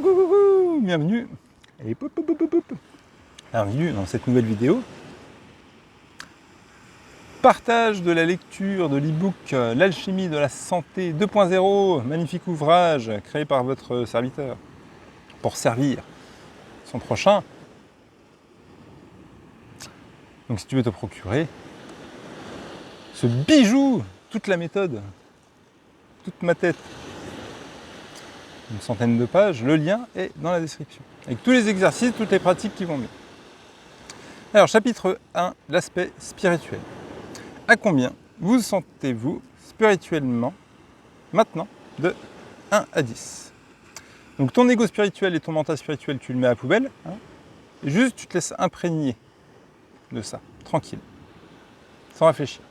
coucou, bienvenue. Et bienvenue dans cette nouvelle vidéo. Partage de la lecture de l'e-book L'alchimie de la santé 2.0, magnifique ouvrage créé par votre serviteur pour servir son prochain. Donc si tu veux te procurer ce bijou, toute la méthode, toute ma tête, une centaine de pages, le lien est dans la description. Avec tous les exercices, toutes les pratiques qui vont bien. Alors, chapitre 1, l'aspect spirituel. À combien vous sentez-vous spirituellement maintenant de 1 à 10? Donc ton ego spirituel et ton mental spirituel, tu le mets à la poubelle, hein, et juste tu te laisses imprégner de ça, tranquille, sans réfléchir.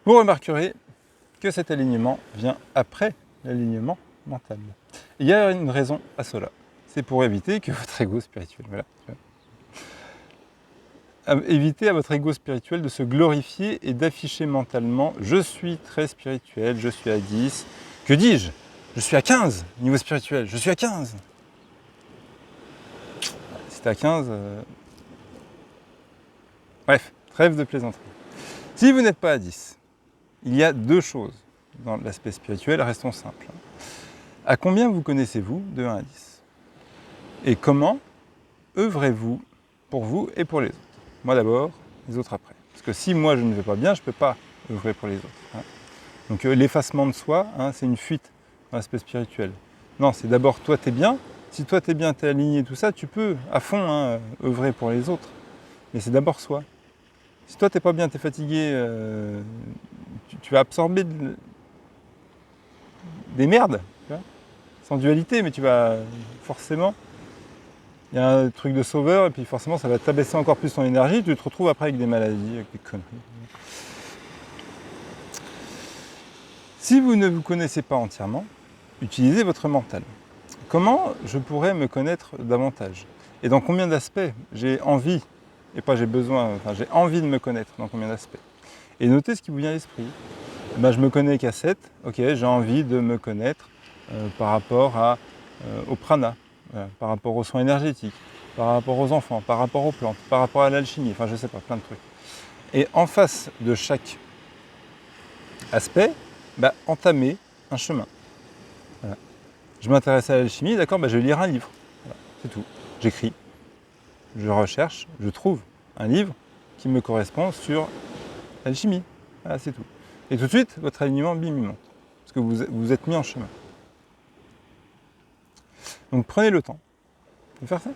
Vous remarquerez que cet alignement vient après l'alignement mental. Il y a une raison à cela. C'est pour éviter que votre ego spirituel, voilà, éviter à votre ego spirituel de se glorifier et d'afficher mentalement « je suis très spirituel, je suis à 10 ». Que dis-je? Je suis à 15 niveau spirituel, je suis à 15. Si t'es à 15... Bref, trêve de plaisanterie. Si vous n'êtes pas à 10, il y a deux choses dans l'aspect spirituel, restons simples. À combien vous connaissez-vous de 1 à 10? Et comment œuvrez-vous pour vous et pour les autres? Moi d'abord, les autres après. Parce que si moi je ne vais pas bien, je ne peux pas œuvrer pour les autres. Hein. Donc l'effacement de soi, hein, c'est une fuite dans l'aspect spirituel. Non, c'est d'abord toi t'es bien. Si toi t'es bien, t'es aligné, tout ça, tu peux à fond hein, œuvrer pour les autres. Mais c'est d'abord soi. Si toi t'es pas bien, t'es fatigué, tu vas absorber des merdes, tu vois, sans dualité, mais tu vas forcément... Il y a un truc de sauveur, et puis forcément ça va t'abaisser encore plus ton énergie, tu te retrouves après avec des maladies, avec des conneries. Si vous ne vous connaissez pas entièrement, utilisez votre mental. Comment je pourrais me connaître davantage? Et dans combien d'aspects j'ai envie, et pas j'ai besoin, enfin j'ai envie de me connaître, dans combien d'aspects? Et notez ce qui vous vient à l'esprit. Ben, je me connais qu'à 7, ok, j'ai envie de me connaître par rapport au prana, par rapport aux soins énergétiques, par rapport aux enfants, par rapport aux plantes, par rapport à l'alchimie, enfin je sais pas, plein de trucs. Et en face de chaque aspect, bah, entamer un chemin. Voilà. Je m'intéresse à l'alchimie, d'accord, bah, je vais lire un livre. Voilà, c'est tout. J'écris, je recherche, je trouve un livre qui me correspond sur l'alchimie. Voilà, c'est tout. Et tout de suite, votre alignement, bim, il monte. Parce que vous êtes mis en chemin. Donc prenez le temps de faire ça.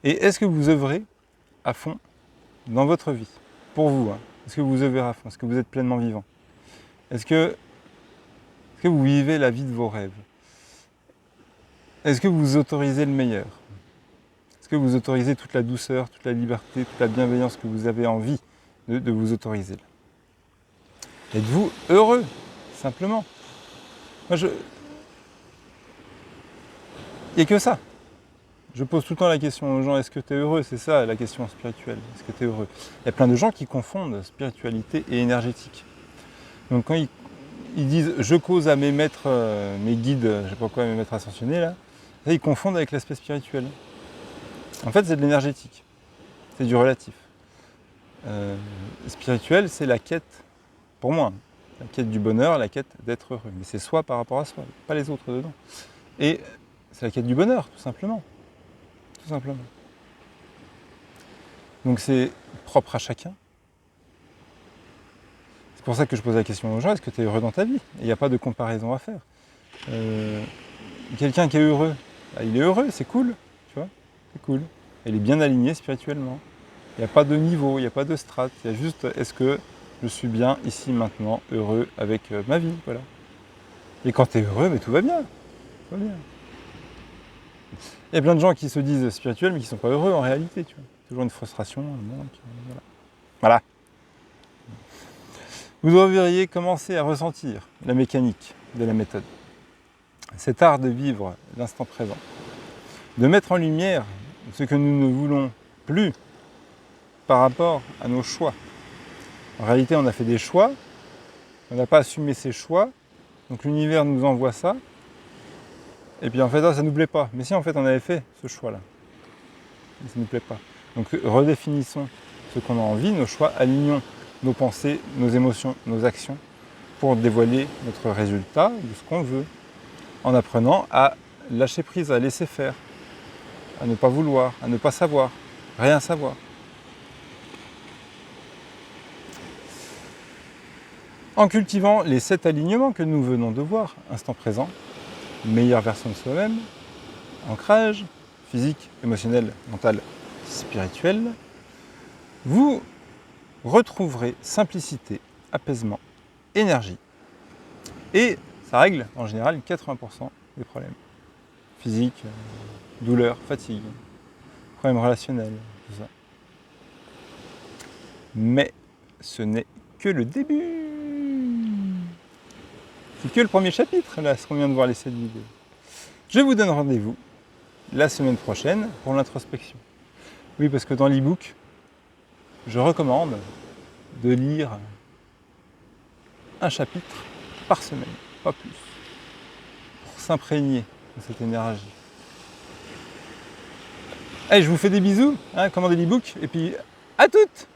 Et est-ce que vous œuvrez à fond dans votre vie? Pour vous, hein. Est-ce que vous œuvrez à fond? Est-ce que vous êtes pleinement vivant? Est-ce que vous vivez la vie de vos rêves? Est-ce que vous autorisez le meilleur? Est-ce que vous autorisez toute la douceur, toute la liberté, toute la bienveillance que vous avez envie de vous autoriser? Êtes-vous heureux, simplement? Moi, il n'y a que ça. Je pose tout le temps la question aux gens, est-ce que tu es heureux? C'est ça la question spirituelle, est-ce que tu es heureux? Il y a plein de gens qui confondent spiritualité et énergétique. Donc quand ils disent « je cause à mes maîtres, mes guides, je ne sais pas quoi, mes maîtres ascensionnés », là, ils confondent avec l'aspect spirituel. En fait, c'est de l'énergétique, c'est du relatif. Spirituel, c'est la quête, pour moi, la quête du bonheur, la quête d'être heureux. Mais c'est soi par rapport à soi, pas les autres dedans. Et c'est la quête du bonheur, tout simplement. Tout simplement. Donc c'est propre à chacun. C'est pour ça que je pose la question aux gens, est-ce que tu es heureux dans ta vie? Il n'y a pas de comparaison à faire. Quelqu'un qui est heureux, bah, il est heureux, c'est cool, tu vois, c'est cool. Il est bien aligné spirituellement. Il n'y a pas de niveau, il n'y a pas de strate, il y a juste est-ce que je suis bien ici, maintenant, heureux avec ma vie, voilà. Et quand tu es heureux, mais tout va bien. Tout va bien. Il y a plein de gens qui se disent spirituels, mais qui ne sont pas heureux en réalité, tu vois. Toujours une frustration, un manque, voilà. Voilà. Vous devriez commencer à ressentir la mécanique de la méthode. Cet art de vivre l'instant présent. De mettre en lumière ce que nous ne voulons plus par rapport à nos choix. En réalité, on a fait des choix, on n'a pas assumé ces choix, donc l'univers nous envoie ça, Et puis en fait, ça ne nous plaît pas. Mais si en fait on avait fait ce choix-là, ça ne nous plaît pas. Donc redéfinissons ce qu'on a envie, nos choix, alignons nos pensées, nos émotions, nos actions pour dévoiler notre résultat de ce qu'on veut, en apprenant à lâcher prise, à laisser faire, à ne pas vouloir, à ne pas savoir, rien savoir. En cultivant les 7 alignements que nous venons de voir, instant présent, meilleure version de soi-même, ancrage, physique, émotionnel, mental, spirituel, vous retrouverez simplicité, apaisement, énergie. Et ça règle en général 80% des problèmes. Physique, douleur, fatigue, problèmes relationnels, tout ça. Mais ce n'est que le début. C'est que le premier chapitre, là, ce qu'on vient de voir les 7 vidéos. Je vous donne rendez-vous la semaine prochaine pour l'introspection. Oui, parce que dans l'e-book, je recommande de lire un chapitre par semaine, pas plus, pour s'imprégner de cette énergie. Allez, je vous fais des bisous, commandez l'e-book, et puis à toutes!